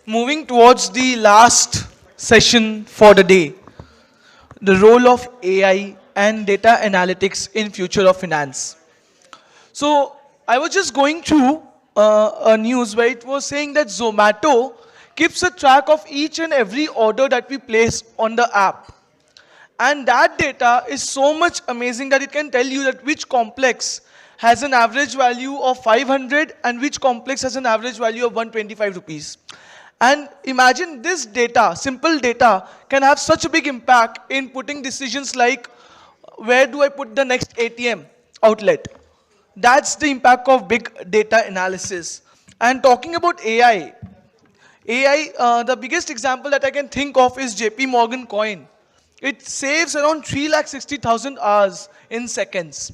Moving towards the last session for the day, the role of AI and data analytics in future of finance. So I was just going through a news where it was saying that Zomato keeps a track of each and every order that we place on the app. And that data is so much amazing that it can tell you that which complex has an average value of 500 and which complex has an average value of 125 rupees. And imagine this data, simple data, can have such a big impact in putting decisions like where do I put the next ATM outlet. That's the impact of big data analysis. And talking about the biggest example that I can think of is JP Morgan coin. It saves around 3,60,000 hours in seconds.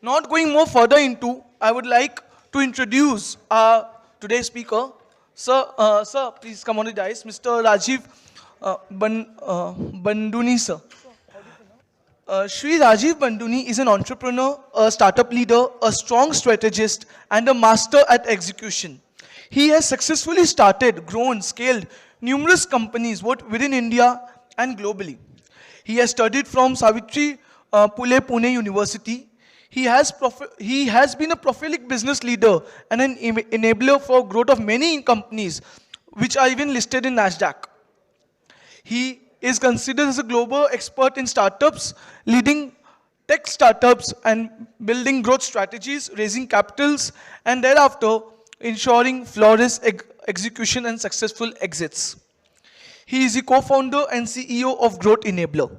Not going more further into, I would like to introduce our today's speaker. Sir, please come on the dais. Mr. Rajeev Banduni, sir. Shri Rajeev Banduni is an entrepreneur, a startup leader, a strong strategist, and a master at execution. He has successfully started, grown, scaled numerous companies both within India and globally. He has studied from Savitri Pune University. He has been a prolific business leader and an enabler for growth of many companies, which are even listed in NASDAQ. He is considered as a global expert in startups, leading tech startups and building growth strategies, raising capitals, and thereafter ensuring flawless execution and successful exits. He is the co-founder and CEO of Growth Enabler.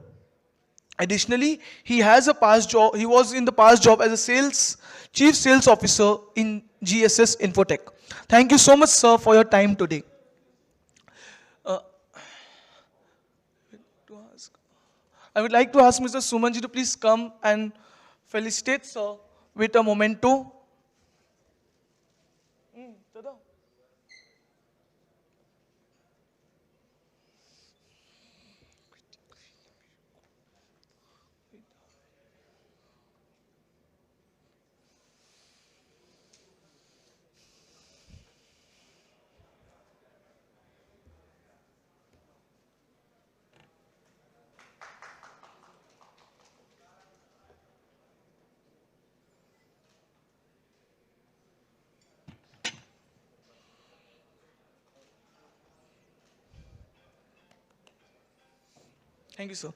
Additionally, he was in the past job as a chief sales officer in GSS Infotech. Thank you so much, sir, for your time today. I would like to ask Mr. Sumanji to please come and felicitate sir with a memento. Thank you, sir.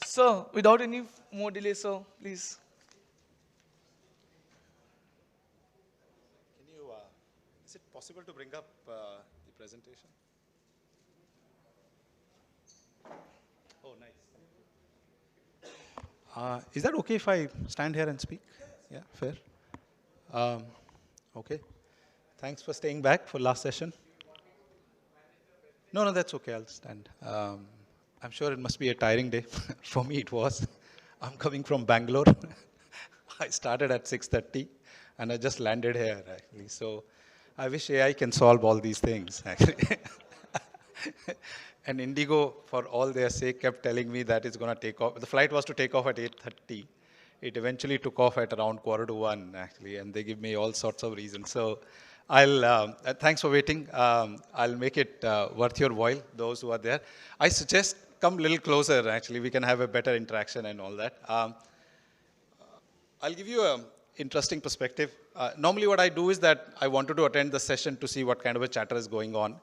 Sir, without any more delay, sir, please. Can you, is it possible to bring up the presentation? Oh, nice. Is that okay if I stand here and speak? Yeah, fair. Okay. Thanks for staying back for last session. No, that's okay. I'll stand. I'm sure it must be a tiring day. For me, it was. I'm coming from Bangalore. I started at 6:30, and I just landed here, actually. So I wish AI can solve all these things, actually. And Indigo, for all their sake, kept telling me that it's going to take off. The flight was to take off at 8:30. It eventually took off at around 1:15, actually, and they give me all sorts of reasons. So thanks for waiting. I'll make it worth your while, those who are there. I suggest come a little closer, actually. We can have a better interaction and all that. I'll give you an interesting perspective. Normally what I do is that I wanted to attend the session to see what kind of a chatter is going on,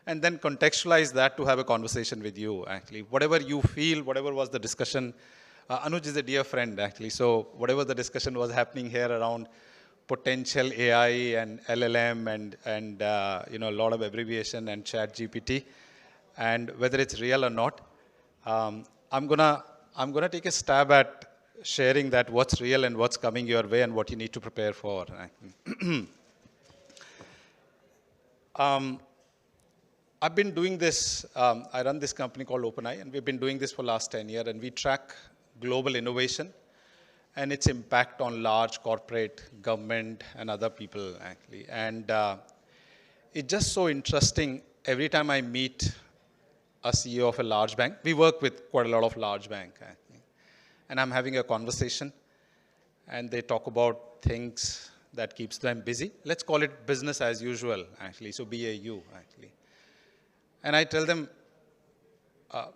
and then contextualize that to have a conversation with you, actually. Whatever you feel, whatever was the discussion, Anuj is a dear friend, actually. So whatever the discussion was happening here around potential AI and LLM and a lot of abbreviation and chat GPT, and whether it's real or not, I'm gonna take a stab at sharing that what's real and what's coming your way and what you need to prepare for. I've been doing this, I run this company called OpenAI, and we've been doing this for the last 10 years, and we track global innovation and its impact on large corporate, government, and other people, actually. And it's just so interesting. Every time I meet a CEO of a large bank, we work with quite a lot of large banks, actually. And I'm having a conversation, and they talk about things that keeps them busy. Let's call it business as usual, actually, so BAU, actually. And I tell them,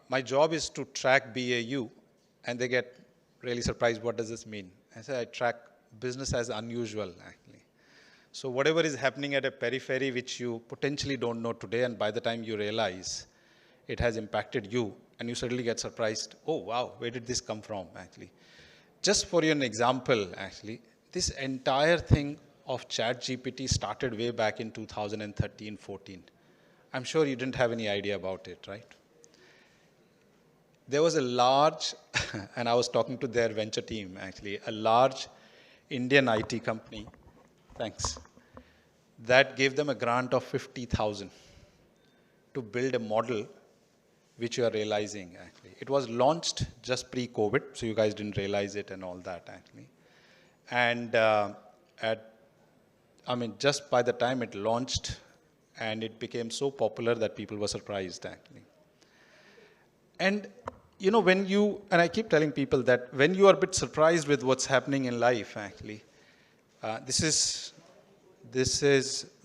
my job is to track BAU, and they get really surprised, what does this mean? I say, I track business as unusual, actually. So whatever is happening at a periphery which you potentially don't know today, and by the time you realize it has impacted you, and you suddenly get surprised, oh wow, where did this come from, actually? Just for you an example, actually, this entire thing of ChatGPT started way back in 2013-14. I'm sure you didn't have any idea about it, right? There was a large, and I was talking to their venture team, actually, a large Indian IT company, thanks, that gave them a grant of 50,000 to build a model which you are realizing, actually. It was launched just pre-COVID, so you guys didn't realize it and all that, actually. And just by the time it launched, and it became so popular that people were surprised, actually. And you know, and I keep telling people that when you are a bit surprised with what's happening in life, actually, this is,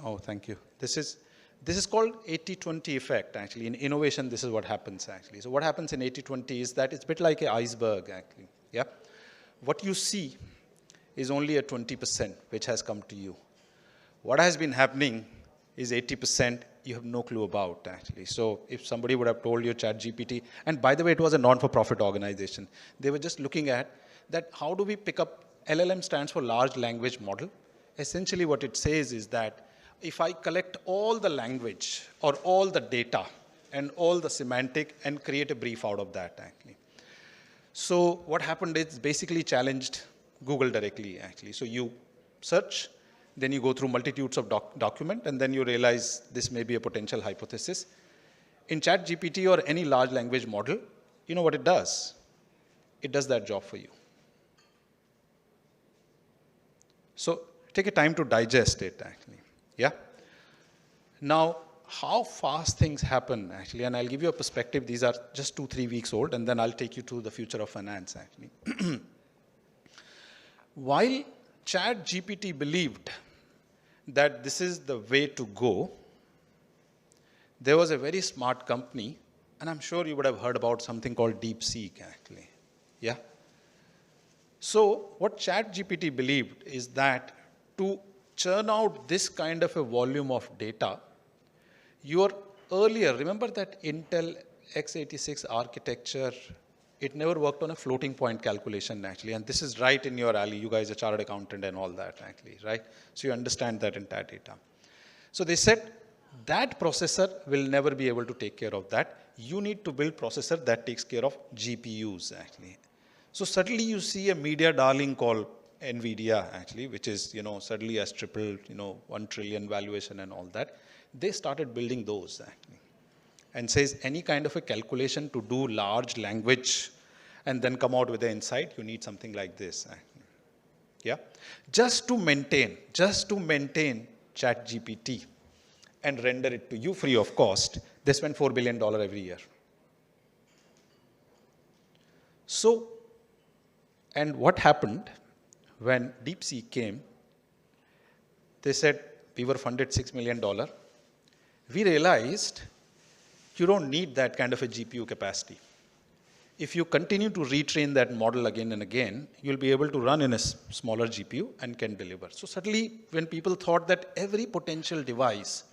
oh, thank you. This is called 80-20 effect, actually. In innovation, this is what happens, actually. So what happens in 80-20 is that it's a bit like an iceberg, actually. Yeah? What you see is only a 20% which has come to you. What has been happening is 80% you have no clue about, actually. So if somebody would have told you ChatGPT, and by the way, it was a non-for-profit organization, they were just looking at that, how do we pick up, LLM stands for large language model. Essentially what it says is that if I collect all the language or all the data and all the semantic and create a brief out of that, actually. So what happened is basically challenged Google directly, actually. So you search, then you go through multitudes of document, and then you realize this may be a potential hypothesis. In ChatGPT or any large language model, you know what it does? It does that job for you. So take a time to digest it, actually. Yeah? Now, how fast things happen, actually, and I'll give you a perspective. These are just 2-3 weeks old, and then I'll take you to the future of finance, actually. While ChatGPT believed that this is the way to go, there was a very smart company, and I'm sure you would have heard about something called DeepSeek, actually. Yeah? So what ChatGPT believed is that to churn out this kind of a volume of data, your earlier, remember that Intel x86 architecture, it never worked on a floating point calculation, actually. And this is right in your alley. You guys are chartered accountant and all that, actually, right? So you understand that entire data. So they said that processor will never be able to take care of that. You need to build processor that takes care of GPUs, actually. So suddenly you see a media darling called NVIDIA, actually, which is, suddenly has tripled, 1 trillion valuation and all that. They started building those, actually. And says any kind of a calculation to do large language and then come out with the insight, you need something like this, actually. Yeah? Just to maintain ChatGPT and render it to you free of cost, they spend $4 billion every year. So, and what happened when DeepSeek came, they said, we were funded $6 million. We realized you don't need that kind of a GPU capacity. If you continue to retrain that model again and again, you'll be able to run in a smaller GPU and can deliver. So suddenly, when people thought that every potential device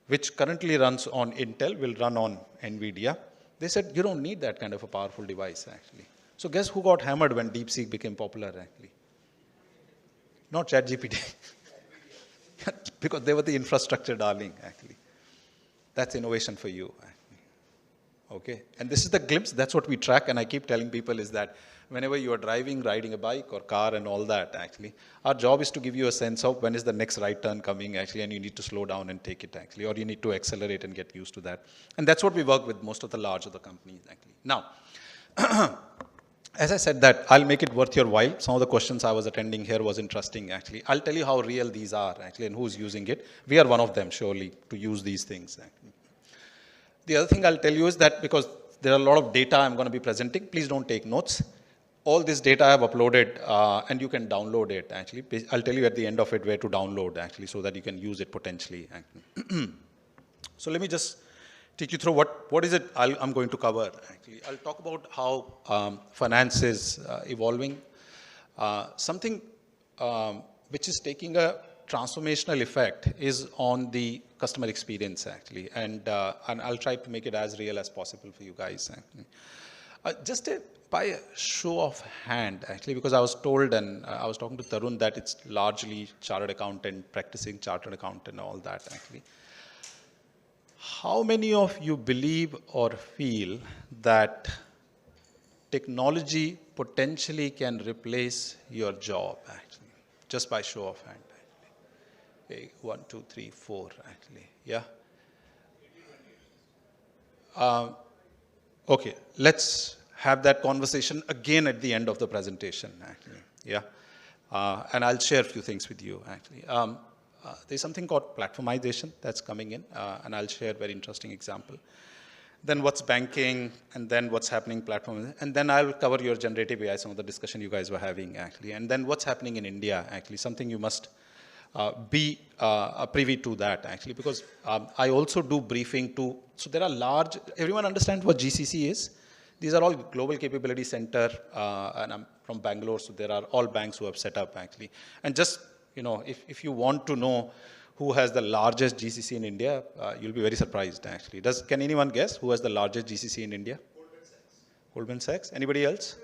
which currently runs on Intel will run on NVIDIA, they said, you don't need that kind of a powerful device, actually. So guess who got hammered when DeepSeek became popular, actually? Not ChatGPT. Because they were the infrastructure darling, actually. That's innovation for you, actually. Okay? And this is the glimpse, that's what we track, and I keep telling people is that whenever you are driving, riding a bike or car and all that, actually, our job is to give you a sense of when is the next right turn coming, actually, and you need to slow down and take it, actually, or you need to accelerate and get used to that. And that's what we work with most of the large of the companies, actually. Now, as I said that, I'll make it worth your while. Some of the questions I was attending here was interesting, actually. I'll tell you how real these are, actually, and who's using it. We are one of them, surely, to use these things, actually. The other thing I'll tell you is that because there are a lot of data I'm going to be presenting, please don't take notes. All this data I have uploaded, and you can download it, actually. I'll tell you at the end of it where to download, actually, so that you can use it potentially, actually. So let me just take you through what is it I'm going to cover, actually. I'll talk about how finance is evolving. Something which is taking a transformational effect is on the customer experience, actually. And I'll try to make it as real as possible for you guys, actually. By a show of hand, actually, because I was told, and I was talking to Tarun, that it's largely chartered accountant, practicing chartered accountant and all that, actually. How many of you believe or feel that technology potentially can replace your job, actually? Just by show of hand, actually. Okay, 1, 2, 3, 4, actually. Yeah? Okay, let's have that conversation again at the end of the presentation, actually. Yeah? And I'll share a few things with you, actually. There's something called platformization that's coming in, and I'll share a very interesting example. Then what's banking, and then what's happening platform, and then I'll cover your generative AI, some of the discussion you guys were having, actually. And then what's happening in India, actually, something you must be privy to that, actually, because I also do briefing to, so there are large, everyone understand what GCC is? These are all global capability center, and I'm from Bangalore, so there are all banks who have set up, actually. And just, you know, if you want to know who has the largest GCC in India, you'll be very surprised, actually. Can anyone guess who has the largest GCC in India? Goldman Sachs. Goldman Sachs. Anybody else?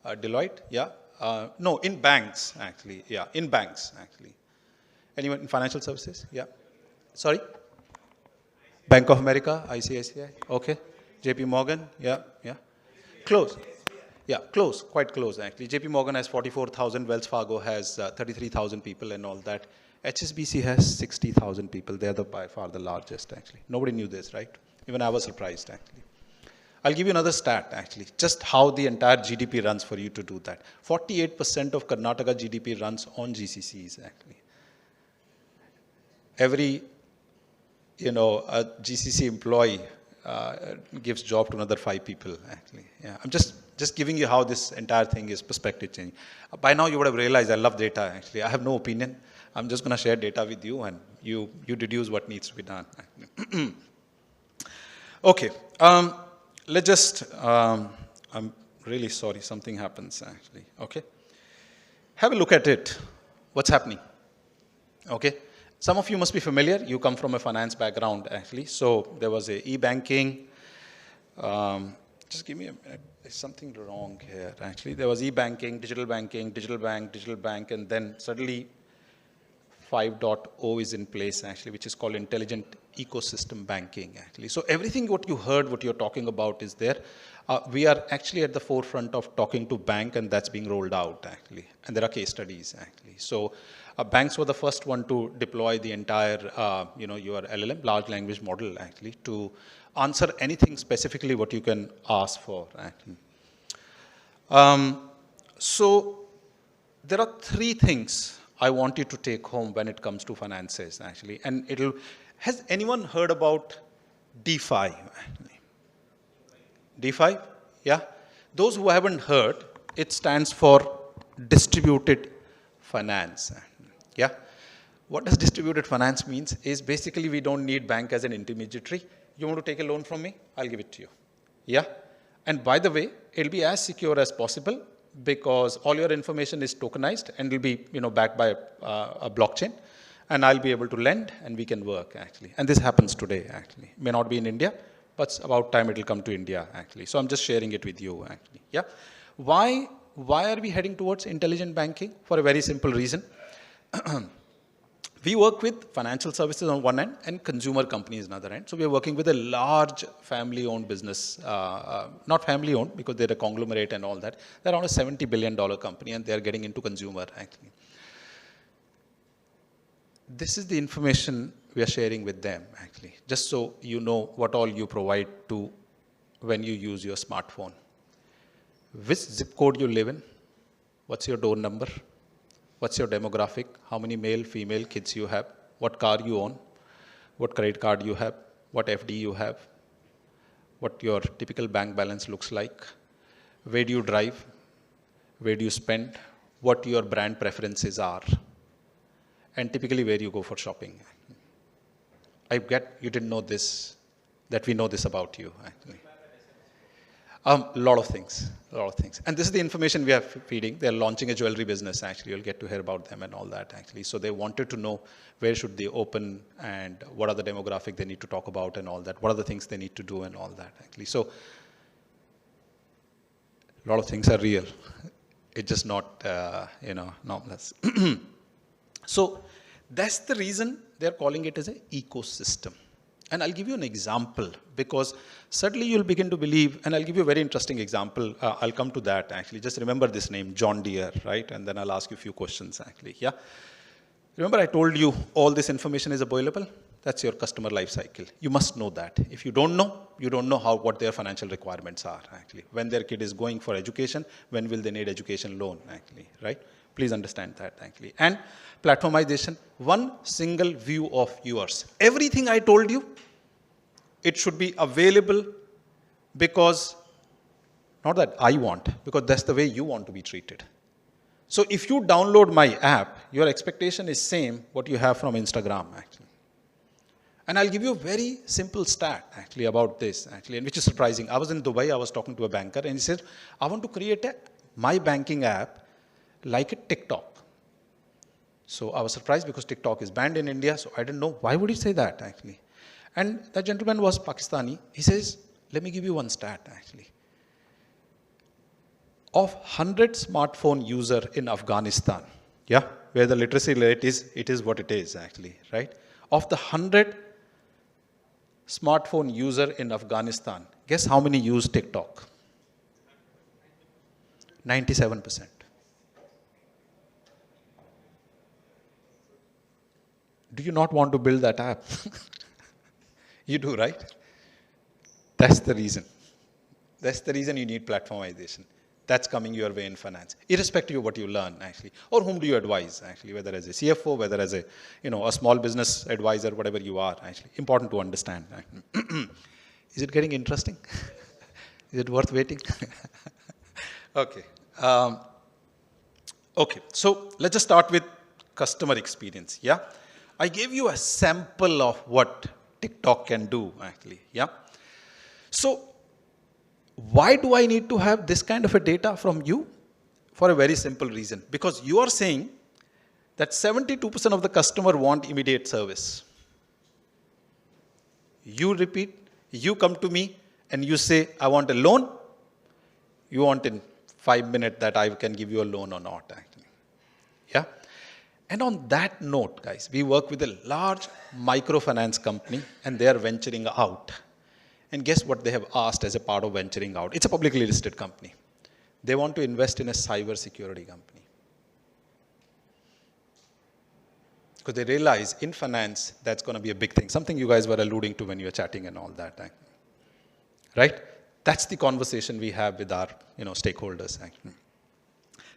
Deloitte, yeah. No, in banks, actually. Yeah, in banks, actually. Anyone in financial services? Yeah. Sorry? Bank of America, ICICI, okay. JP Morgan, yeah, yeah. Close. Yeah, close, quite close, actually. JP Morgan has 44,000, Wells Fargo has 33,000 people and all that. HSBC has 60,000 people. They're by far the largest, actually. Nobody knew this, right? Even I was surprised, actually. I'll give you another stat, actually, just how the entire GDP runs for you to do that. 48% of Karnataka GDP runs on GCCs, actually. Every, you know, a GCC employee gives job to another 5 people, actually. Yeah, I'm just giving you how this entire thing is perspective changing. By now you would have realized I love data, actually. I have no opinion. I'm just going to share data with you, and you deduce what needs to be done. Okay, let's just, I'm really sorry, something happens, actually. Okay, have a look at it. What's happening? Okay, some of you must be familiar. You come from a finance background, actually. So there was a e-banking. Just give me a minute. There's something wrong here, actually. There was e-banking, digital bank, and then suddenly 5.0 is in place, actually, which is called intelligent ecosystem banking, actually. So everything what you heard, what you're talking about is there. We are actually at the forefront of talking to bank, and that's being rolled out, actually. And there are case studies, actually. So banks were the first one to deploy the entire, your LLM, large language model, actually, to answer anything specifically what you can ask for, actually. So there are 3 things I want you to take home when it comes to finances, actually. And has anyone heard about DeFi? DeFi? Yeah? Those who haven't heard, it stands for distributed finance. Yeah? What does distributed finance means is basically we don't need bank as an intermediary. You want to take a loan from me? I'll give it to you. Yeah? And by the way, it'll be as secure as possible, because all your information is tokenized and will be, backed by a blockchain, and I'll be able to lend and we can work, actually. And this happens today, actually. May not be in India, but it's about time it will come to India, actually. So I'm just sharing it with you, actually. Yeah. Why are we heading towards intelligent banking? For a very simple reason. We work with financial services on one end and consumer companies on the other end. So we are working with a large family-owned business, not family-owned because they're a conglomerate and all that. They're around a $70 billion company, and they're getting into consumer, actually. This is the information we are sharing with them, actually, just so you know what all you provide to when you use your smartphone. Which zip code you live in? What's your door number? What's your demographic? How many male, female kids you have? What car you own? What credit card you have? What FD you have? What your typical bank balance looks like? Where do you drive? Where do you spend? What your brand preferences are? And typically where you go for shopping. I get you didn't know this that we know this about you, actually? A lot of things, a lot of things. And this is the information we are feeding. They're launching a jewelry business, actually. You'll get to hear about them and all that, actually. So they wanted to know where should they open and what are the demographic they need to talk about and all that. What are the things they need to do and all that, actually. So a lot of things are real. It's just not, anomalous. So that's the reason they're calling it as an ecosystem. And I'll give you an example, because certainly you'll begin to believe, and I'll give you a very interesting example. I'll come to that, actually. Just remember this name, John Deere, right? And then I'll ask you a few questions, actually. Yeah. Remember I told you all this information is available? That's your customer life cycle. You must know that. If you don't know, you don't know what their financial requirements are, actually. When their kid is going for education, when will they need education loan, actually, right? Please understand that, actually. And platformization, one single view of yours. Everything I told you, it should be available because, not that I want, because that's the way you want to be treated. So if you download my app, your expectation is same what you have from Instagram, actually. And I'll give you a very simple stat, actually, about this, actually, and which is surprising. I was in Dubai, I was talking to a banker, and he said, I want to create my banking app like a TikTok. So I was surprised because TikTok is banned in India, so I didn't know why would he say that, actually. And that gentleman was Pakistani. He says, let me give you one stat, actually. Of 100 smartphone user in Afghanistan, yeah, where the literacy rate is, it is what it is, actually, right? Of the 100 smartphone user in Afghanistan, guess how many use TikTok? 97%. Do you not want to build that app? You do, right? That's the reason. That's the reason you need platformization. That's coming your way in finance, irrespective of what you learn, actually. Or whom do you advise, actually, whether as a CFO, whether as a small business advisor, whatever you are, actually. Important to understand. Is it getting interesting? Is it worth waiting? Okay. Okay, so let's just start with customer experience, yeah? I gave you a sample of what TikTok can do, actually, yeah? So, why do I need to have this kind of a data from you? For a very simple reason. Because you are saying that 72% of the customer want immediate service. You repeat, you come to me and you say, I want a loan. You want in 5 minutes that I can give you a loan or not, actually. Yeah? And on that note, guys, we work with a large microfinance company and they are venturing out. And guess what they have asked as a part of venturing out? It's a publicly listed company. They want to invest in a cyber security company. Because they realize in finance, that's going to be a big thing. Something you guys were alluding to when you were chatting and all that. Right? That's the conversation we have with our stakeholders. Actually.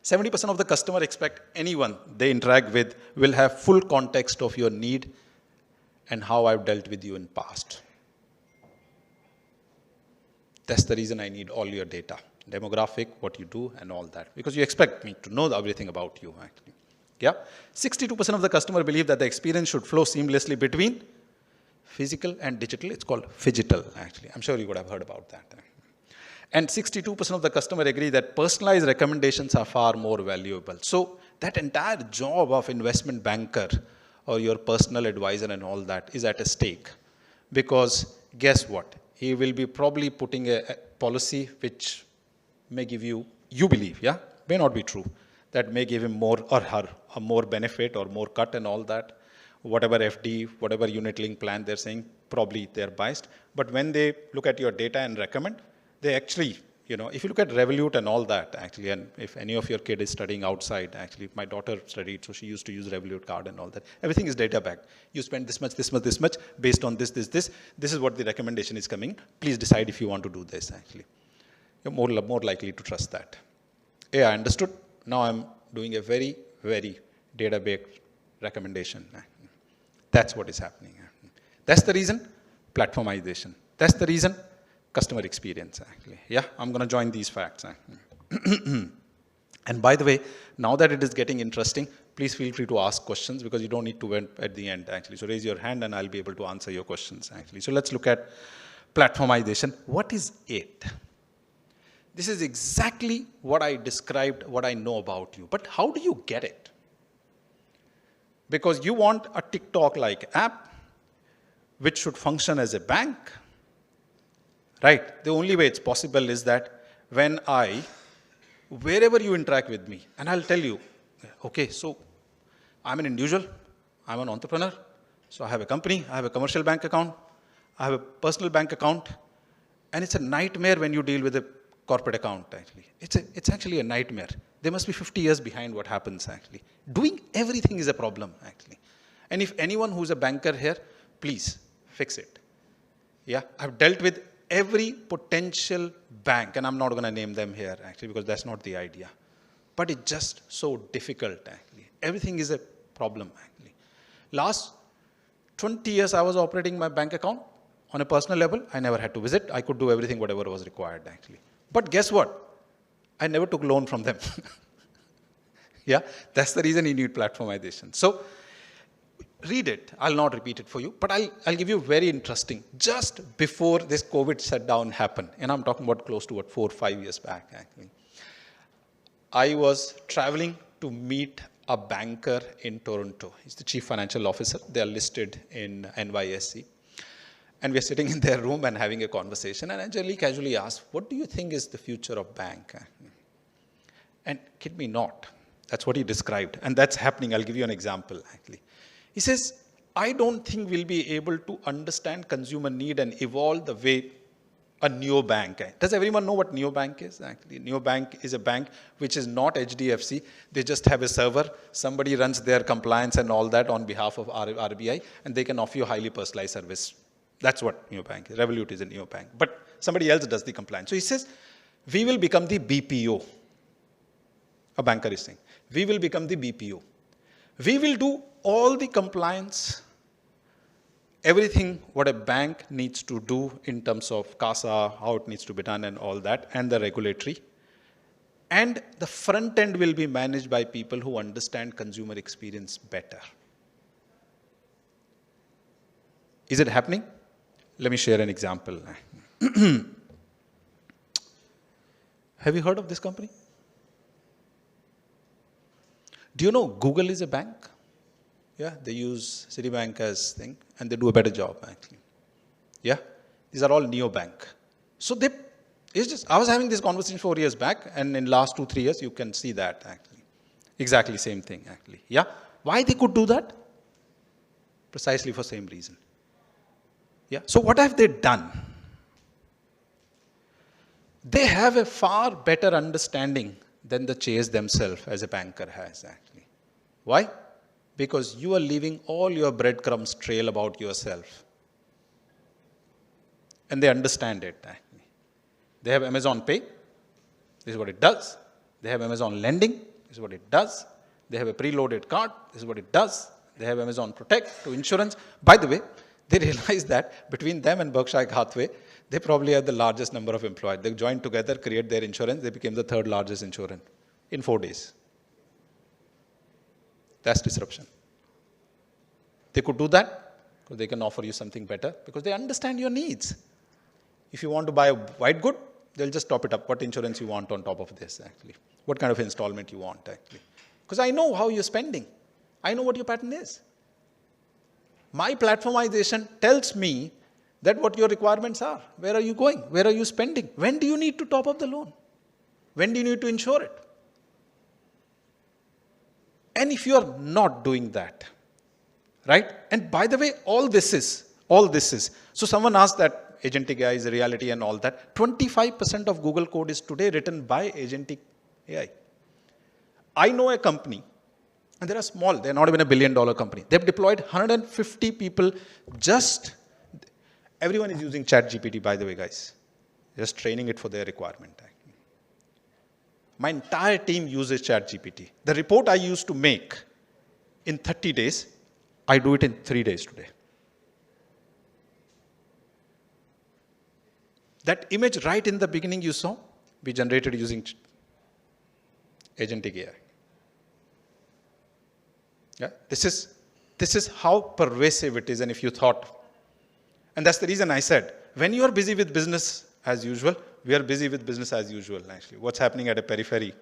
70% of the customer expect anyone they interact with will have full context of your need and how I've dealt with you in past. That's the reason I need all your data, demographic, what you do, and all that. Because you expect me to know everything about you, actually. Yeah? 62% of the customer believe that the experience should flow seamlessly between physical and digital. It's called phygital, actually. I'm sure you would have heard about that. And 62% of the customer agree that personalized recommendations are far more valuable. So that entire job of investment banker or your personal advisor and all that is at a stake. Because guess what? He will be probably putting a policy which may give you believe, yeah? May not be true. That may give him more or her a more benefit or more cut and all that. Whatever FD, whatever unit link plan they're saying, probably they're biased. But when they look at your data and recommend, they actually, if you look at Revolut and all that, actually, and if any of your kid is studying outside, actually, my daughter studied, so she used to use Revolut card and all that. Everything is data backed. You spend this much, this much, this much, based on this. This is what the recommendation is coming. Please decide if you want to do this, actually. You're more likely to trust that. Yeah, I understood. Now I'm doing a very, very data-based recommendation. That's what is happening. That's the reason, platformization. That's the reason, customer experience, actually. Yeah, I'm going to join these facts. And by the way, now that it is getting interesting, please feel free to ask questions because you don't need to wait at the end, actually. So raise your hand and I'll be able to answer your questions, actually. So let's look at Platformization, what is it? This is exactly what I described, what I know about you. But how do you get it? Because you want a TikTok-like app, which should function as a bank, right? The only way it's possible is that wherever you interact with me, and I'll tell you, okay, so I'm an individual, I'm an entrepreneur, so I have a company, I have a commercial bank account, I have a personal bank account, and it's a nightmare when you deal with a corporate account, actually. It's actually a nightmare. There must be 50 years behind what happens, actually. Doing everything is a problem, actually. And if anyone who's a banker here, please fix it. Yeah, I've dealt with every potential bank, and I'm not going to name them here, actually, because that's not the idea. But it's just so difficult, actually. Everything is a problem, actually. Last 20 years, I was operating my bank account on a personal level. I never had to visit. I could do everything, whatever was required, actually. But guess what? I never took loan from them. Yeah, that's the reason you need platformization. So read it. I'll not repeat it for you, but I'll give you very interesting. Just before this COVID shutdown happened, and I'm talking about close to 4 or 5 years back, actually, I was traveling to meet a banker in Toronto. He's the chief financial officer. They are listed in NYSE. And we're sitting in their room and having a conversation. And I generally casually asked, what do you think is the future of bank? And kid me not. That's what he described. And that's happening. I'll give you an example, actually. He says, I don't think we'll be able to understand consumer need and evolve the way a neobank. Does everyone know what neobank is? Actually, neobank is a bank which is not HDFC. They just have a server. Somebody runs their compliance and all that on behalf of RBI, and they can offer you highly personalized service. That's what neobank is. Revolut is a neobank. But somebody else does the compliance. So he says, we will become the BPO. A banker is saying, we will become the BPO. We will do all the compliance, everything what a bank needs to do in terms of CASA, how it needs to be done and all that, and the regulatory. And the front end will be managed by people who understand consumer experience better. Is it happening? Let me share an example. Have you heard of this company? Do you know Google is a bank? Yeah, they use Citibank as thing, and they do a better job, actually. Yeah, these are all neobank. So I was having this conversation 4 years back, and in last 2-3 years, you can see that, actually. Exactly same thing, actually. Yeah, why they could do that? Precisely for same reason. Yeah. So what have they done? They have a far better understanding than the chase themselves as a banker has, actually. Why? Because you are leaving all your breadcrumbs trail about yourself. And they understand it, actually. They have Amazon Pay. This is what it does. They have Amazon Lending. This is what it does. They have a preloaded card. This is what it does. They have Amazon Protect to insurance. By the way, they realized that between them and Berkshire Hathaway, they probably have the largest number of employees. They joined together, create their insurance. They became the third largest insurer in 4 days. That's disruption. They could do that because they can offer you something better because they understand your needs. If you want to buy a white good, they'll just top it up. What insurance you want on top of this, actually? What kind of installment you want, actually? Because I know how you're spending. I know what your pattern is. My platformization tells me that what your requirements are. Where are you going? Where are you spending? When do you need to top up the loan? When do you need to insure it? And if you are not doing that, right? And by the way, all this is. So someone asked that agentic AI is a reality and all that. 25% of Google code is today written by agentic AI. I know a company, and they're small, they're not even $1 billion company. They've deployed 150 people everyone is using ChatGPT, by the way, guys. Just training it for their requirement. Actually. My entire team uses ChatGPT. The report I used to make in 30 days, I do it in 3 days today. That image right in the beginning you saw, we generated using agentic AI. Yeah, this is how pervasive it is. And if you thought, And that's the reason I said, when you are busy with business as usual, we are busy with business as usual, actually. What's happening at a periphery,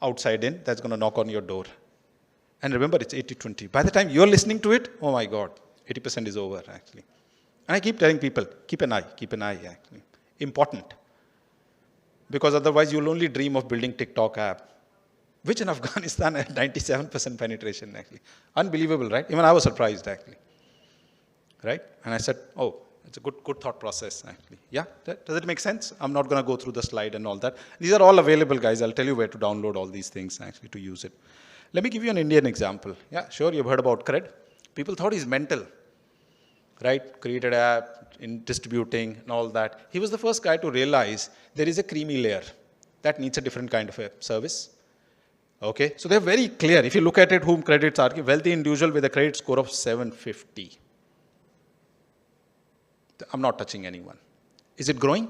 outside in, that's going to knock on your door. And remember, it's 80-20. By the time you're listening to it, oh my God, 80% is over, actually. And I keep telling people, keep an eye, actually. Important. Because otherwise, you'll only dream of building TikTok app, which in Afghanistan had 97% penetration, actually. Unbelievable, right? Even I was surprised, actually. Right? And I said, oh, it's a good thought process, actually. Yeah, does it make sense? I'm not going to go through the slide and all that. These are all available, guys. I'll tell you where to download all these things, actually, to use it. Let me give you an Indian example. Yeah, sure, you've heard about Cred. People thought he's mental, right? Created app, in distributing and all that. He was the first guy to realize there is a creamy layer that needs a different kind of a service. Okay, so they're very clear. If you look at it, whom credits are, wealthy individual with a credit score of 750. I'm not touching anyone. Is it growing?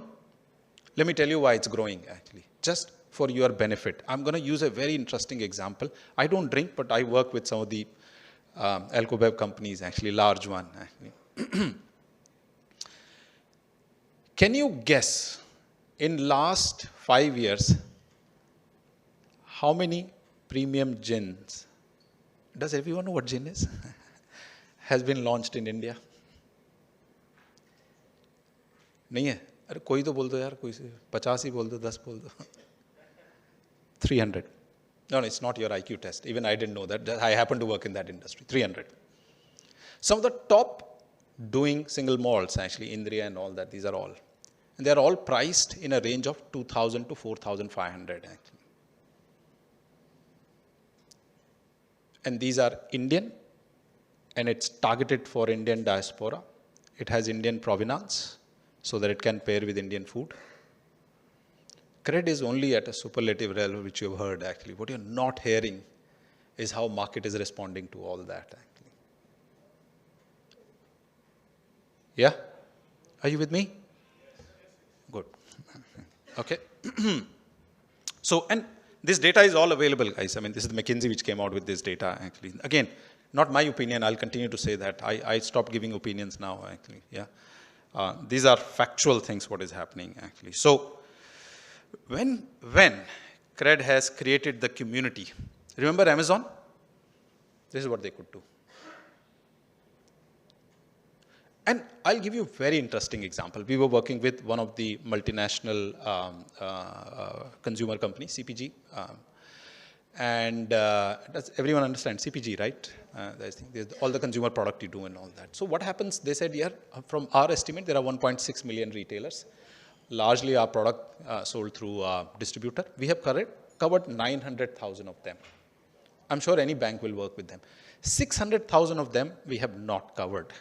Let me tell you why it's growing, actually. Just for your benefit. I'm going to use a very interesting example. I don't drink, but I work with some of the alcohol companies, actually, large one, actually. Can you guess, in last 5 years, how many premium gins, does everyone know what gin is? Has been launched in India? नहीं है अरे कोई तो बोल दो यार कोई से 50 ही बोल दो 10 बोल दो 300 no it's not your IQ test even I didn't know that I happen to work in that industry 300 some of the top doing single malts actually Indriya and all that these are all and they are all priced in a range of 2000 to 4500 actually and these are Indian and it's targeted for Indian diaspora it has Indian provenance so that it can pair with Indian food. Cred is only at a superlative level, which you've heard actually. What you're not hearing is how market is responding to all that actually. Yeah? Are you with me? Good. Okay. So, and this data is all available, guys. I mean, this is the McKinsey which came out with this data actually. Again, not my opinion. I'll continue to say that. I stopped giving opinions now actually. Yeah. These are factual things what is happening actually. So when Cred has created the community, remember Amazon? This is what they could do. And I'll give you a very interesting example. We were working with one of the multinational consumer companies, CPG. Does everyone understand CPG, right? There's all the consumer product you do and all that. So what happens, they said, yeah, from our estimate, there are 1.6 million retailers. Largely our product sold through distributor. We have covered 900,000 of them. I'm sure any bank will work with them. 600,000 of them we have not covered.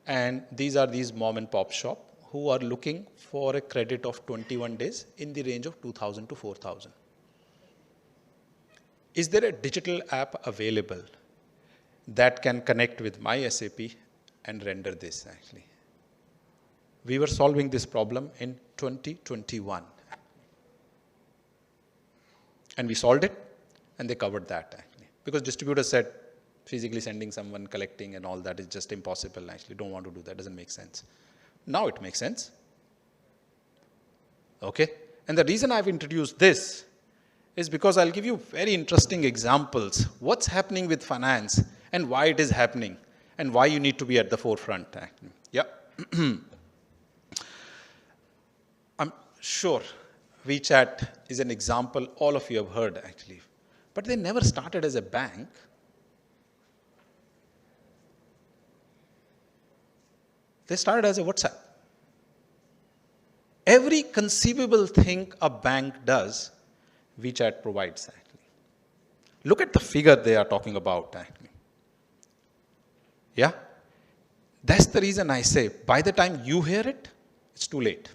And these are these mom and pop shop who are looking for a credit of 21 days in the range of 2,000 to 4,000. Is there a digital app available that can connect with my SAP and render this actually? We were solving this problem in 2021. And we solved it and they covered that actually. Because distributors said physically sending someone, collecting and all that is just impossible actually. Don't want to do that, doesn't make sense. Now it makes sense. Okay? And the reason I've introduced this is because I'll give you very interesting examples. What's happening with finance and why it is happening and why you need to be at the forefront. Actually. Yeah. I'm sure WeChat is an example all of you have heard actually. But they never started as a bank. They started as a WhatsApp. Every conceivable thing a bank does, WeChat provides actually. Look at the figure they are talking about actually. Yeah? That's the reason I say, by the time you hear it, it's too late.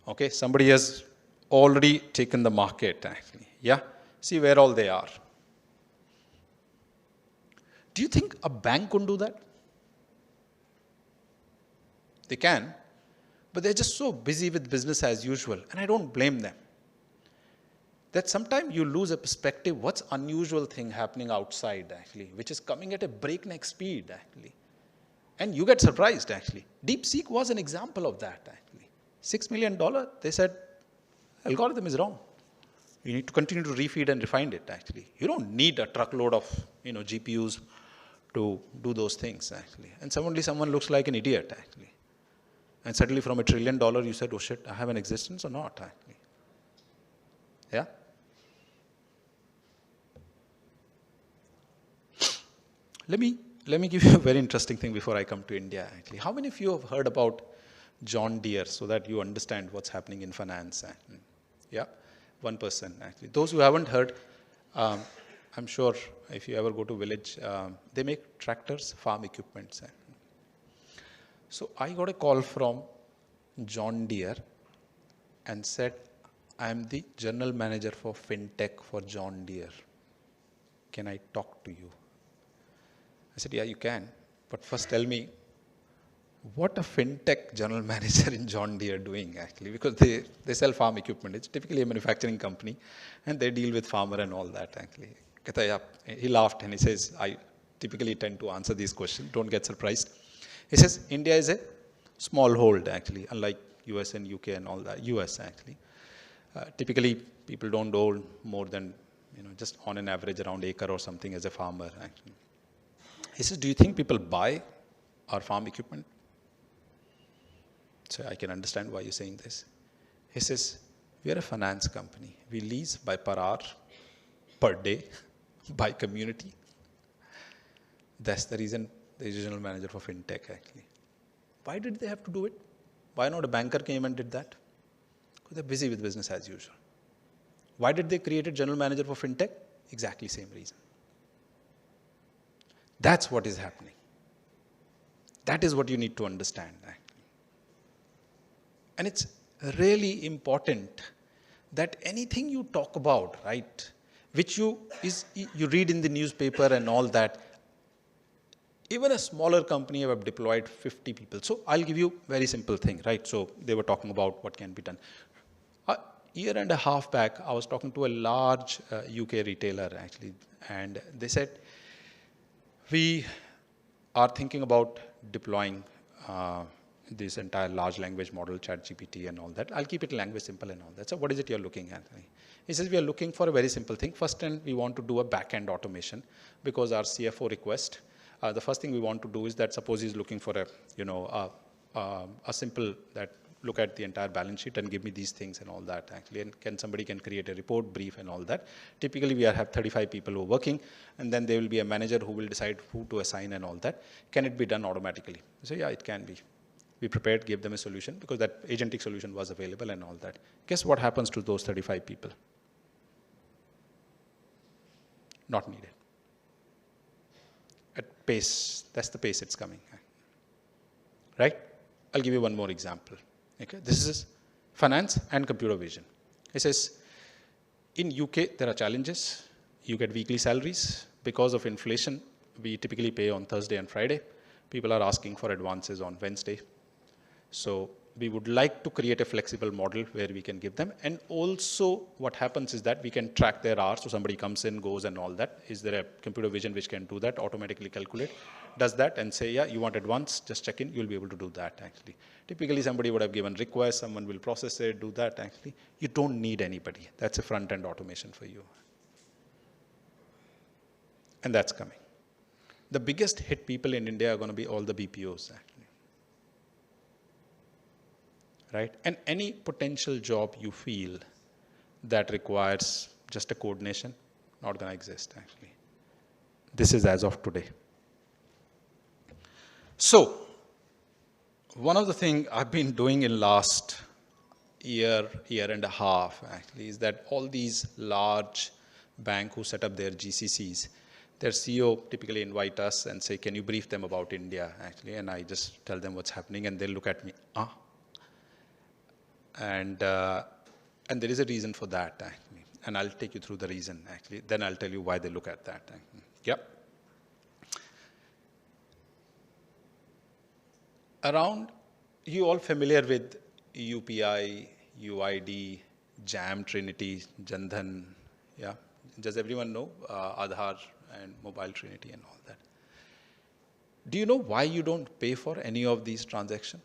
Okay, somebody has already taken the market actually. Yeah? See where all they are. Do you think a bank could do that? They can, but they're just so busy with business as usual, and I don't blame them. That sometimes you lose a perspective, what's unusual thing happening outside actually, which is coming at a breakneck speed actually. And you get surprised, actually. DeepSeek was an example of that, actually. $6 million, they said, algorithm is wrong. You need to continue to refeed and refine it, actually. You don't need a truckload of GPUs to do those things, actually. And suddenly someone looks like an idiot, actually. And suddenly from $1 trillion, you said, oh shit, I have an existence or not, actually. Yeah? Let me give you a very interesting thing before I come to India, actually. How many of you have heard about John Deere so that you understand what's happening in finance? Actually? Yeah? One person, actually. Those who haven't heard, I'm sure if you ever go to village, they make tractors, farm equipment. So I got a call from John Deere and said, I'm the general manager for FinTech for John Deere. Can I talk to you? I said, yeah, you can. But first tell me, what a FinTech general manager in John Deere doing, actually? Because they sell farm equipment. It's typically a manufacturing company, and they deal with farmer and all that, actually. He laughed, and he says, I typically tend to answer these questions. Don't get surprised. He says, India is a small hold, actually, unlike US and UK and all that. US, actually. Typically, people don't hold more than, just on an average around acre or something as a farmer, actually. He says, do you think people buy our farm equipment? So I can understand why you're saying this. He says, we are a finance company. We lease by per hour, per day, by community. That's the reason the regional manager for FinTech, actually. Why did they have to do it? Why not a banker came and did that? Because they're busy with business as usual. Why did they create a general manager for FinTech? Exactly same reason. That's what is happening. That is what you need to understand, actually. And it's really important that anything you talk about, right, which you read in the newspaper and all that, even a smaller company have deployed 50 people. So I'll give you a very simple thing, right? So they were talking about what can be done. A year and a half back, I was talking to a large UK retailer, actually, and they said, we are thinking about deploying this entire large language model, ChatGPT and all that. I'll keep it language simple and all that. So what is it you're looking at? He says, we are looking for a very simple thing. First, and we want to do a back-end automation because our CFO request, the first thing we want to do is that suppose he's looking for a simple that look at the entire balance sheet and give me these things and all that, actually. And somebody can create a report, brief and all that. Typically, we have 35 people who are working, and then there will be a manager who will decide who to assign and all that. Can it be done automatically? So yeah, it can be. We prepared, gave them a solution because that agentic solution was available and all that. Guess what happens to those 35 people? Not needed. At pace, that's the pace it's coming. Right? I'll give you one more example. Okay, this is finance and computer vision. It says, in UK, there are challenges. You get weekly salaries. Because of inflation, we typically pay on Thursday and Friday. People are asking for advances on Wednesday. So we would like to create a flexible model where we can give them. And also what happens is that we can track their hours. So somebody comes in, goes and all that. Is there a computer vision which can do that, automatically calculate, does that and say, yeah, you want advance, just check in, you'll be able to do that, actually. Typically somebody would have given request, someone will process it, do that, actually. You don't need anybody. That's a front-end automation for you. And that's coming. The biggest hit people in India are going to be all the BPOs, actually. Right? And any potential job you feel that requires just a coordination, not going to exist, actually. This is as of today. So, one of the things I've been doing in last year and a half, actually, is that all these large banks who set up their GCCs, their CEO typically invite us and say, can you brief them about India, actually? And I just tell them what's happening, and they'll look at me, And there is a reason for that, actually. And I'll take you through the reason, actually. Then I'll tell you why they look at that. Actually. Yep. Around, you all familiar with UPI, UID, JAM, Trinity, Jandhan, yeah? Does everyone know Aadhaar and Mobile Trinity and all that? Do you know why you don't pay for any of these transactions?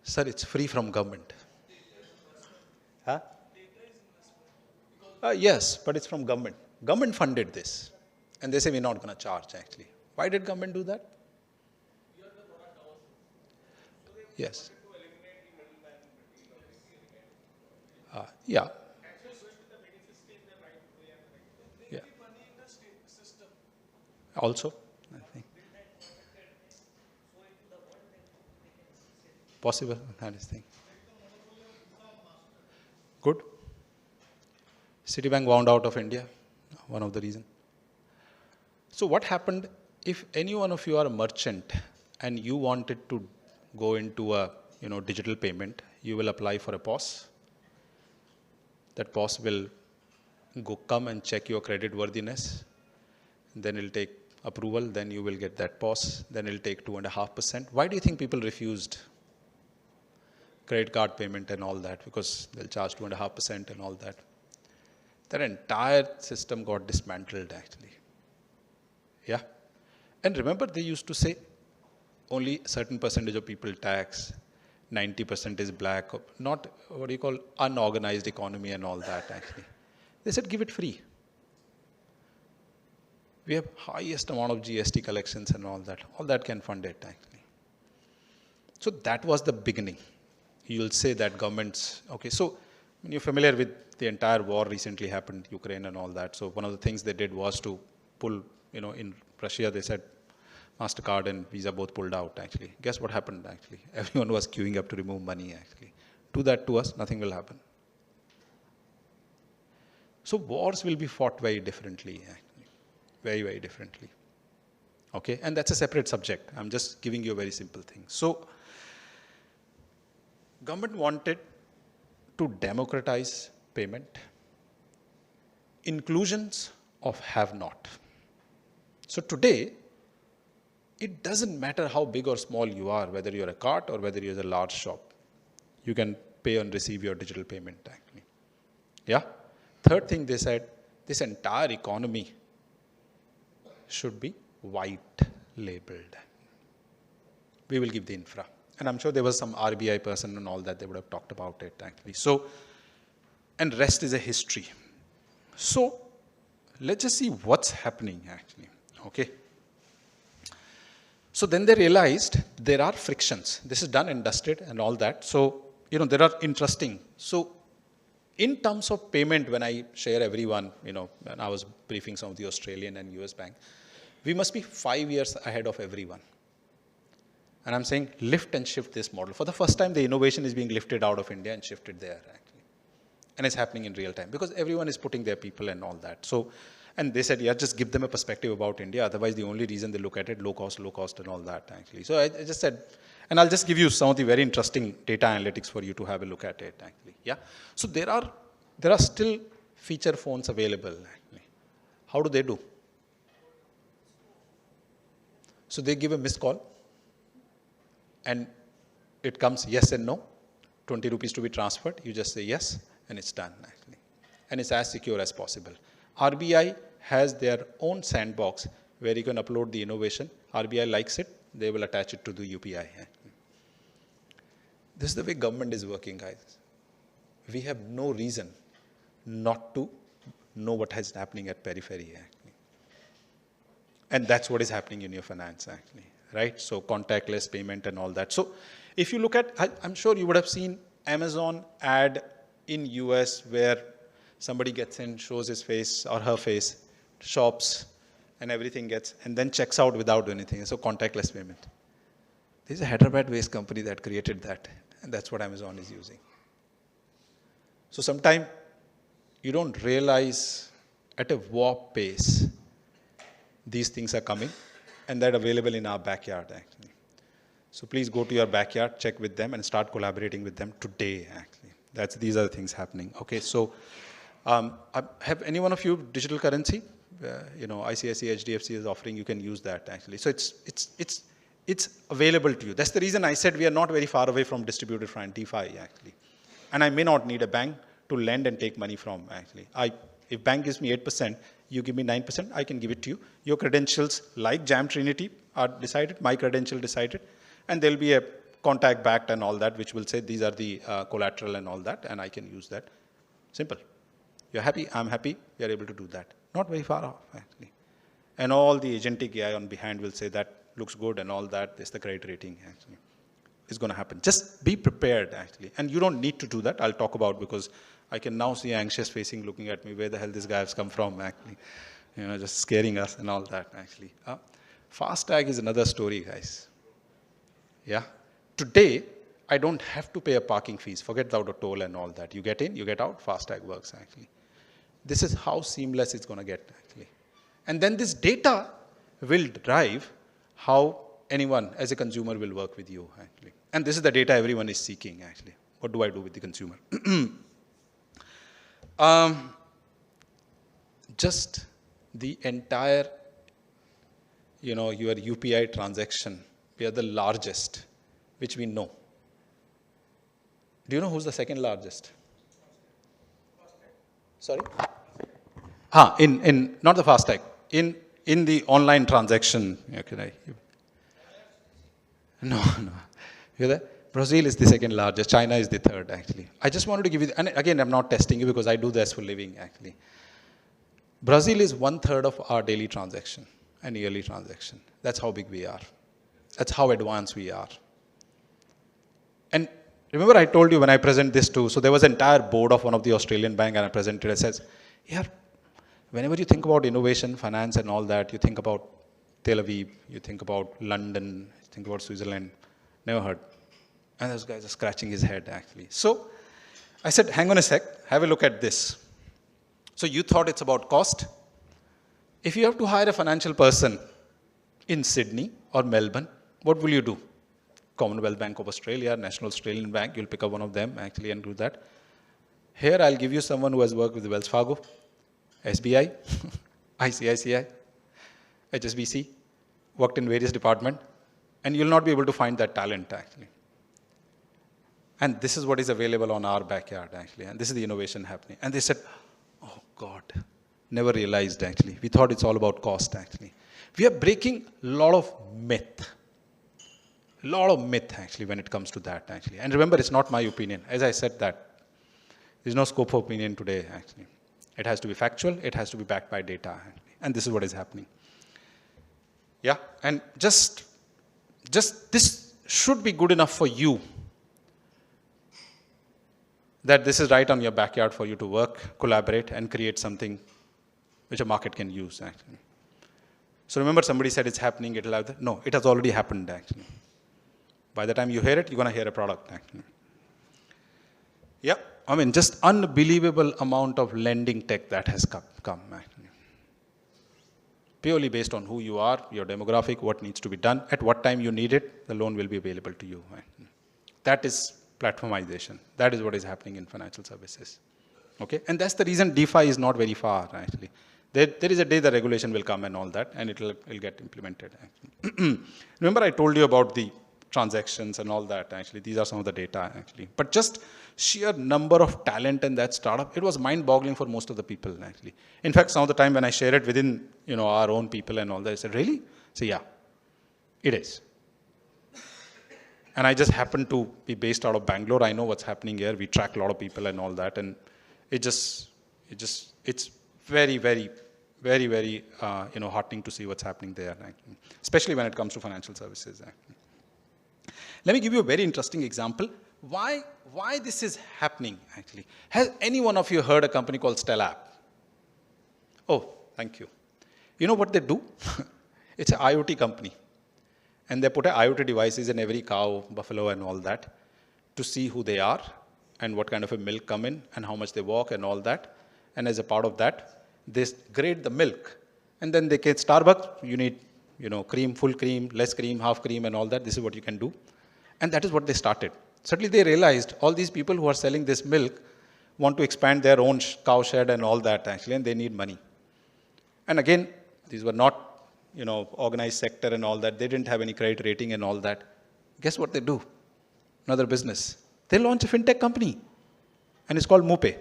Sir, it's free from government. Huh? Yes, but it's from government. Government funded this. And they say we're not going to charge actually. Why did government do that? Yes. Yeah. Yeah. Also, I think. Possible, that is thing. Good. Citibank wound out of India, one of the reasons. So what happened if any one of you are a merchant and you wanted to go into a digital payment, you will apply for a POS. That POS will come and check your credit worthiness. Then it'll take approval, then you will get that POS, then it'll take 2.5%. Why do you think people refused credit card payment and all that? Because they'll charge 2.5% and all that. That entire system got dismantled actually. Yeah. And remember, they used to say only a certain percentage of people tax, 90% is black, not what do you call unorganized economy and all that actually. They said give it free. We have highest amount of GST collections and all that. All that can fund it actually. So that was the beginning. You'll say that governments, okay, so when you're familiar with the entire war recently happened, Ukraine and all that. So one of the things they did was to pull, in Russia, they said MasterCard and Visa both pulled out actually. Guess what happened actually? Everyone was queuing up to remove money actually. Do that to us, nothing will happen. So wars will be fought very differently actually. Very, very differently. Okay, and that's a separate subject. I'm just giving you a very simple thing. So government wanted to democratize payment, inclusions of have-not. So today, it doesn't matter how big or small you are, whether you're a cart or whether you're a large shop. You can pay and receive your digital payment actually. Yeah. Third thing they said, this entire economy should be white labeled. We will give the infra. And I'm sure there was some RBI person and all that, they would have talked about it actually. So, and rest is a history. So, let's just see what's happening actually, okay. So then they realized there are frictions. This is done and dusted and all that. So, there are interesting. So, in terms of payment, when I share everyone, and I was briefing some of the Australian and US bank, we must be 5 years ahead of everyone. And I'm saying lift and shift this model. For the first time, the innovation is being lifted out of India and shifted there actually. And it's happening in real time because everyone is putting their people and all that. So, and they said, yeah, just give them a perspective about India. Otherwise, the only reason they look at it, low cost and all that actually. So I just said, and I'll just give you some of the very interesting data analytics for you to have a look at it actually. Yeah. So there are still feature phones available actually. How do they do? So they give a missed call and it comes yes and no, 20 rupees to be transferred. You just say yes and it's done actually. And it's as secure as possible. RBI has their own sandbox where you can upload the innovation. RBI likes it, they will attach it to the UPI. This is the way government is working, guys. We have no reason not to know what is happening at periphery actually. And that's what is happening in your finance actually, right? So contactless payment and all that. So if you look at, I'm sure you would have seen Amazon ad in US where somebody gets in, shows his face or her face, shops and everything gets, and then checks out without anything. So contactless payment. There's a Hyderabad-based company that created that, and that's what Amazon is using. So sometimes you don't realize at a warp pace these things are coming, and they're available in our backyard actually. So please go to your backyard, check with them, and start collaborating with them today actually. These are the things happening. Okay, so have any one of you digital currency? ICICI, HDFC is offering. You can use that actually. So it's available to you. That's the reason I said we are not very far away from distributed finance, DeFi actually. And I may not need a bank to lend and take money from actually. If bank gives me 8%, You give me 9%, I can give it to you. Your credentials, like Jam Trinity, are decided, my credential decided, and there'll be a contact backed and all that, which will say these are the collateral and all that, and I can use that. Simple. You're happy, I'm happy, we are able to do that. Not very far off, actually. And all the agentic AI on behind will say that looks good and all that, this is the credit rating, actually. It's going to happen. Just be prepared, actually. And you don't need to do that. I'll talk about, because I can now see anxious facing looking at me, where the hell this guy has come from, actually. Just scaring us and all that, actually. FASTag is another story, guys. Yeah. Today, I don't have to pay a parking fees. Forget the toll and all that. You get in, you get out, FASTag works, actually. This is how seamless it's going to get, actually. And then this data will drive how anyone as a consumer will work with you, actually. And this is the data everyone is seeking, actually. What do I do with the consumer? Just the entire, your UPI transaction, we are the largest, which we know. Do you know who's the second largest? Sorry? Not the FASTag, in the online transaction. Okay, no. You hear that? Brazil is the second largest. China is the third, actually. I just wanted to give you, and again, I'm not testing you because I do this for a living, actually. Brazil is 1/3 of our daily transaction and yearly transaction. That's how big we are. That's how advanced we are. And remember I told you when I present this too, so there was an entire board of one of the Australian bank and I presented, it says, yeah, whenever you think about innovation, finance and all that, you think about Tel Aviv, you think about London, you think about Switzerland. Never heard. And this guy's scratching his head, actually. So I said, hang on a sec, have a look at this. So you thought it's about cost? If you have to hire a financial person in Sydney or Melbourne, what will you do? Commonwealth Bank of Australia, National Australian Bank, you'll pick up one of them, actually, and do that. Here, I'll give you someone who has worked with Wells Fargo, SBI, ICICI, HSBC, worked in various departments, and you'll not be able to find that talent, actually. And this is what is available on our backyard, actually. And this is the innovation happening. And they said, oh, God, never realized, actually. We thought it's all about cost, actually. We are breaking a lot of myth. A lot of myth, actually, when it comes to that, actually. And remember, it's not my opinion. As I said that, there's no scope for opinion today, actually. It has to be factual. It has to be backed by data, actually. And this is what is happening. Yeah, and just this should be good enough for you, that this is right on your backyard for you to work, collaborate, and create something which a market can use, actually. So remember, somebody said it's happening, it'll have that. No, it has already happened, actually. By the time you hear it, you're going to hear a product, actually. Yeah, I mean, just unbelievable amount of lending tech that has come, actually. Purely based on who you are, your demographic, what needs to be done, at what time you need it, the loan will be available to you. Actually. That is platformization. That is what is happening in financial services. Okay, and that's the reason DeFi is not very far, actually. There is a day the regulation will come and all that, and it'll get implemented. Actually. Remember I told you about the transactions and all that, actually. These are some of the data, actually. But just sheer number of talent in that startup, it was mind-boggling for most of the people, actually. In fact, some of the time when I share it within, our own people and all that, I said, really? I said, yeah, it is. And I just happen to be based out of Bangalore. I know what's happening here. We track a lot of people and all that. And it's very, very, very, very, heartening to see what's happening there, actually. Especially when it comes to financial services, actually. Let me give you a very interesting example. Why this is happening, actually. Has any one of you heard a company called Stellap? Oh, thank you. You know what they do? It's an IoT company. And they put IoT devices in every cow, buffalo, and all that to see who they are and what kind of a milk come in and how much they walk and all that. And as a part of that, they grade the milk. And then they get Starbucks, you need, cream, full cream, less cream, half cream, and all that. This is what you can do. And that is what they started. Suddenly they realized all these people who are selling this milk want to expand their own cow shed and all that, actually, and they need money. And again, these were not, organized sector and all that. They didn't have any credit rating and all that. Guess what they do? Another business. They launch a fintech company, and it's called Moopay.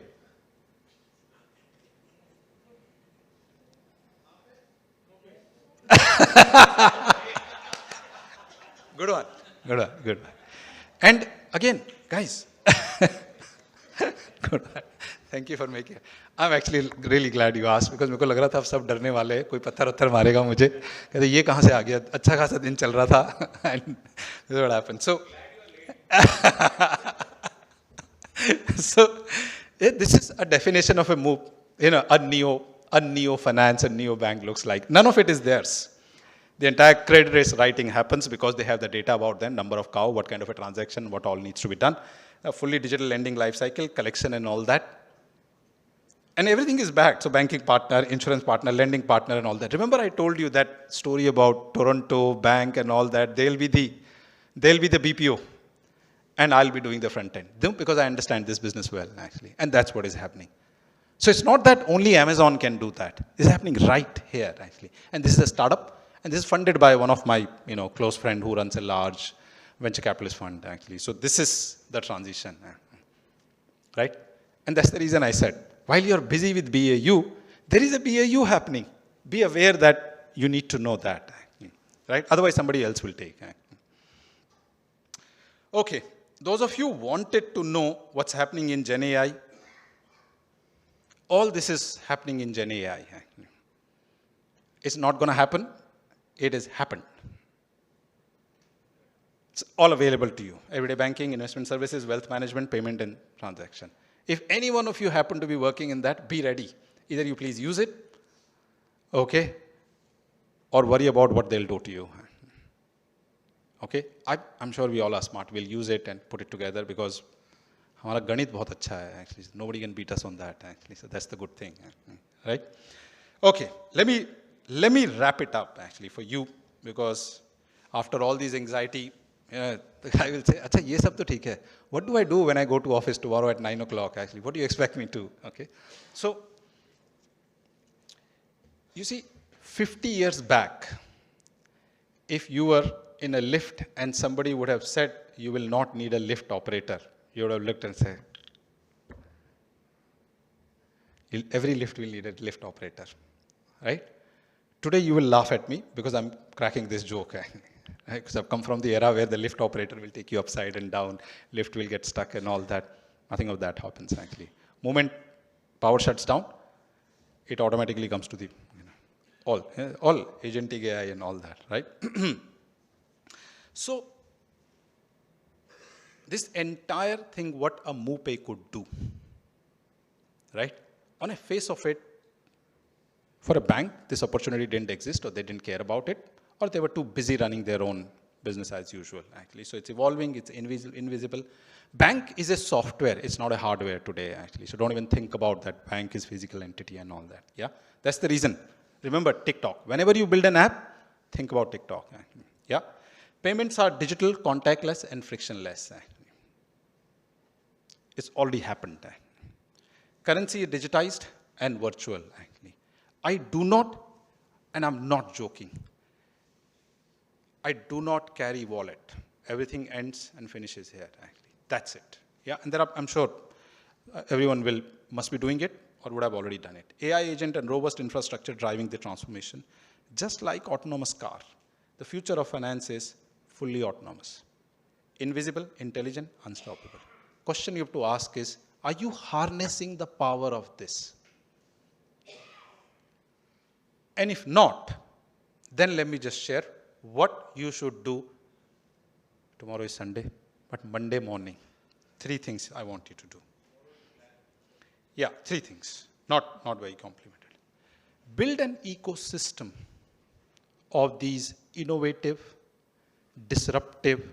Good one. Good one. Good one. And again, guys, good one. Thank you for making it. I'm actually really glad you asked because मेरे को लग रहा था अब सब डरने वाले हैं, कोई पत्थर उत्थर मारेगा मुझे, कहते ये कहाँ से आ गया, अच्छा खासा दिन चल रहा था, and this is what happened. So, so this is a definition of a move, a neo finance, a neo bank looks like. None of it is theirs. The entire credit risk writing happens because they have the data about them, number of cow, what kind of a transaction, what all needs to be done, a fully digital lending life cycle, collection and all that. And everything is backed. So banking partner, insurance partner, lending partner and all that. Remember I told you that story about Toronto bank and all that. They'll be the BPO and I'll be doing the front end. Because I understand this business well actually. And that's what is happening. So it's not that only Amazon can do that. It's happening right here actually. And this is a startup. And this is funded by one of my, close friend who runs a large venture capitalist fund, actually. So this is the transition, right? And that's the reason I said, while you're busy with BAU, there is a BAU happening. Be aware that you need to know that, right? Otherwise, somebody else will take. Okay, those of you wanted to know what's happening in Gen AI, all this is happening in Gen AI. It's not going to happen. It has happened. It's all available to you. Everyday banking, investment services, wealth management, payment and transaction. If any one of you happen to be working in that, be ready. Either you please use it, okay, or worry about what they'll do to you. Okay, I'm sure we all are smart. We'll use it and put it together because हमारा गणित बहुत अच्छा है actually. Nobody can beat us on that actually. So that's the good thing, right? Okay, let me wrap it up actually for you because after all these anxiety, the guy will say, "Acha, ye sab to theek hai. What do I do when I go to office tomorrow at 9 o'clock actually? What do you expect me to?" Okay, so you see, 50 years back, if you were in a lift and somebody would have said you will not need a lift operator, you would have looked and said, every lift will need a lift operator, right? Today you will laugh at me because I'm cracking this joke. Because I've come from the era where the lift operator will take you upside and down, lift will get stuck and all that. Nothing of that happens actually. Moment power shuts down, it automatically comes to the, all agentic AI and all that, right? So, this entire thing, what a MoPay could do, right? On a face of it, for a bank, this opportunity didn't exist or they didn't care about it or they were too busy running their own business as usual, actually. So it's evolving, it's invisible. Bank is a software, it's not a hardware today, actually. So don't even think about that. Bank is physical entity and all that, yeah? That's the reason. Remember TikTok. Whenever you build an app, think about TikTok, actually. Yeah? Payments are digital, contactless, and frictionless, actually. It's already happened. Currency is digitized and virtual, actually. I do not, and I'm not joking, I do not carry wallet. Everything ends and finishes here, actually. That's it. Yeah, and there are, I'm sure everyone must be doing it or would have already done it. AI agent and robust infrastructure driving the transformation. Just like autonomous car, the future of finance is fully autonomous. Invisible, intelligent, unstoppable. Question you have to ask is, are you harnessing the power of this? And if not, then let me just share what you should do. Tomorrow is Sunday, but Monday morning, 3 things I want you to do. Yeah, 3 things, not very complicated. Build an ecosystem of these innovative, disruptive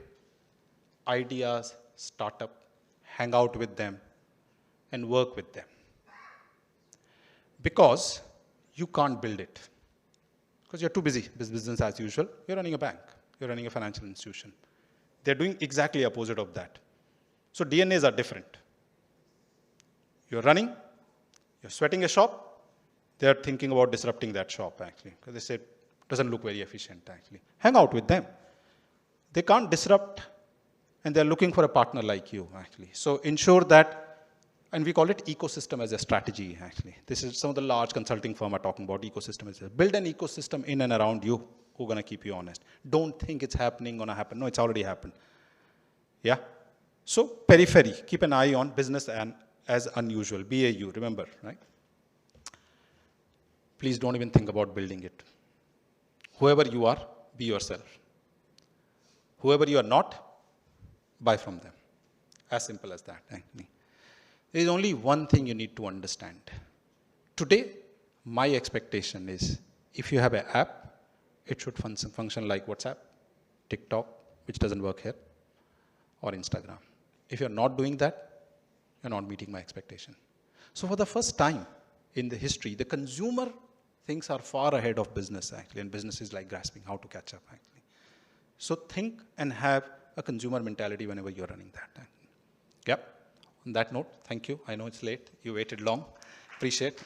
ideas, startup, hang out with them, and work with them. Because you can't build it. Because you're too busy, business as usual. You're running a bank, you're running a financial institution. They're doing exactly opposite of that. So DNAs are different. You're running, you're sweating a shop, they're thinking about disrupting that shop actually. Because they said, it doesn't look very efficient actually. Hang out with them. They can't disrupt and they're looking for a partner like you actually. So ensure that, and we call it ecosystem as a strategy actually. This is some of the large consulting firms are talking about ecosystem as a, build an ecosystem in and around you. who are going to keep you honest. Don't think it's happening, going to happen. No, it's already happened. Yeah? So, periphery, keep an eye on business and as unusual, BAU, remember, right? Please don't even think about building it. Whoever you are, be yourself. Whoever you are not, buy from them. As simple as that, actually. There is only one thing you need to understand. Today, my expectation is, if you have an app, it should function like WhatsApp, TikTok, which doesn't work here, or Instagram. If you're not doing that, you're not meeting my expectation. So for the first time in the history, the consumer things are far ahead of business, actually, and business is like grasping how to catch up, actually. So think and have a consumer mentality whenever you're running that. Actually. Yep. On that note, thank you. I know it's late. You waited long. Appreciate.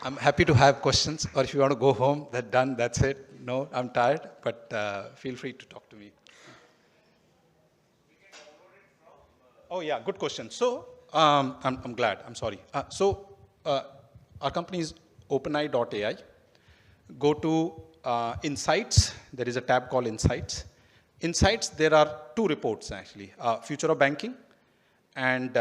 I'm happy to have questions, or if you want to go home, that's done, that's it. No, I'm tired, but feel free to talk to me. Oh yeah, good question. So, I'm glad, I'm sorry. Our company is openeye.ai. Go to Insights, there is a tab called Insights. Insights, there are two reports actually, future of banking and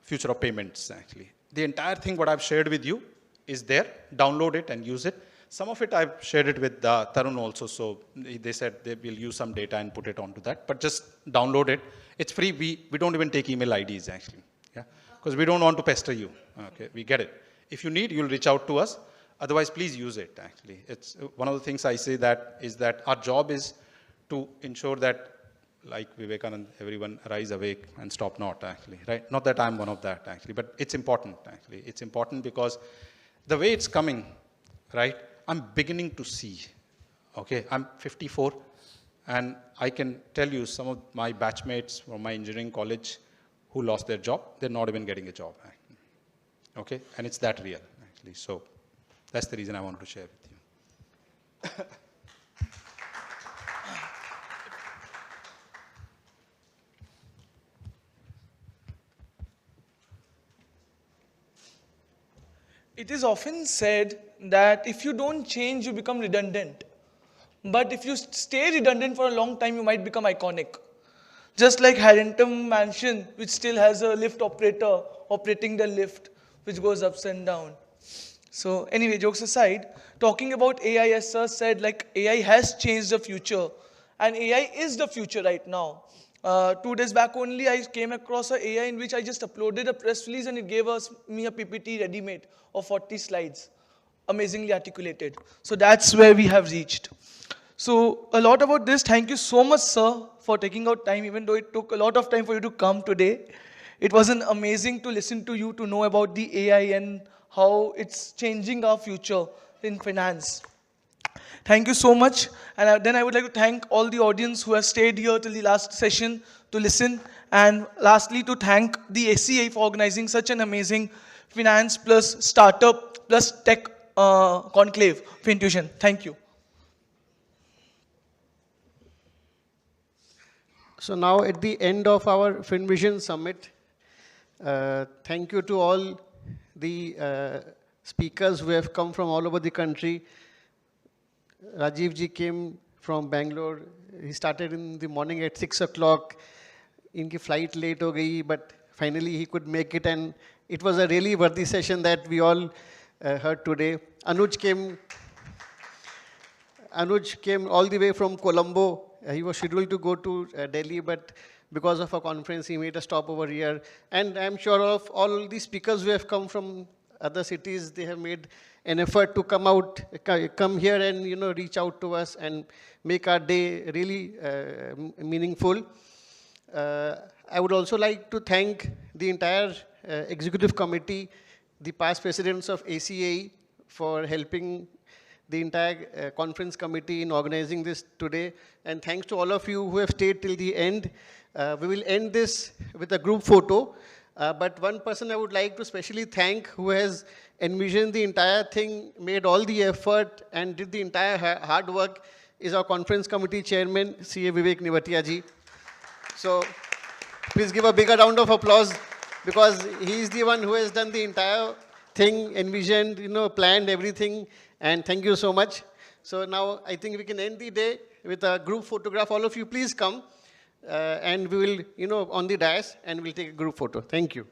future of payments actually. The entire thing what I've shared with you is there, download it and use it. Some of it I've shared it with Tarun also, so they said they will use some data and put it onto that, but just download it. It's free, we don't even take email IDs actually, yeah, because we don't want to pester you, okay, we get it. If you need, you'll reach out to us, otherwise please use it actually. It's one of the things I say that is that our job is to ensure that, like Vivekanand, everyone rise awake and stop not actually, right? Not that I'm one of that actually, but it's important actually. It's important because the way it's coming, right? I'm beginning to see, okay? I'm 54 and I can tell you some of my batchmates from my engineering college who lost their job, they're not even getting a job, actually. Okay? And it's that real actually. So that's the reason I wanted to share with you. It is often said that if you don't change, you become redundant. But if you stay redundant for a long time, you might become iconic. Just like Harrington Mansion, which still has a lift operator operating the lift, which goes ups and down. So anyway, jokes aside, talking about AI, as sir said, like AI has changed the future. And AI is the future right now. 2 days back only, I came across an AI in which I just uploaded a press release and it gave me a PPT ready-made of 40 slides, amazingly articulated. So that's where we have reached. So a lot about this. Thank you so much, sir, for taking out time, even though it took a lot of time for you to come today. It was amazing to listen to you, to know about the AI and how it's changing our future in finance. Thank you so much. And then I would like to thank all the audience who have stayed here till the last session to listen. And lastly, to thank the ACA for organizing such an amazing finance plus startup plus tech conclave for Intuition. Thank you. So now at the end of our Finvision Summit, thank you to all the speakers who have come from all over the country. Rajeev ji came from Bangalore. He started in the morning at 6 o'clock. Inki flight late ho gayi, but finally he could make it, and it was a really worthy session that we all heard today. Anuj came all the way from Colombo. He was scheduled to go to Delhi, but because of a conference, he made a stop over here. And I'm sure of all the speakers who have come from other cities, they have made an effort to come here and reach out to us and make our day really meaningful. I would also like to thank the entire executive committee, the past presidents of ACA for helping the entire conference committee in organizing this today. And thanks to all of you who have stayed till the end. We will end this with a group photo. But one person I would like to specially thank who has envisioned the entire thing, made all the effort and did the entire hard work is our conference committee chairman, CA Vivek Nivatia ji. So please give a bigger round of applause because he is the one who has done the entire thing, envisioned, planned everything, and thank you so much. So now I think we can end the day with a group photograph. All of you, please come, and we will, on the dais, and we'll take a group photo. Thank you.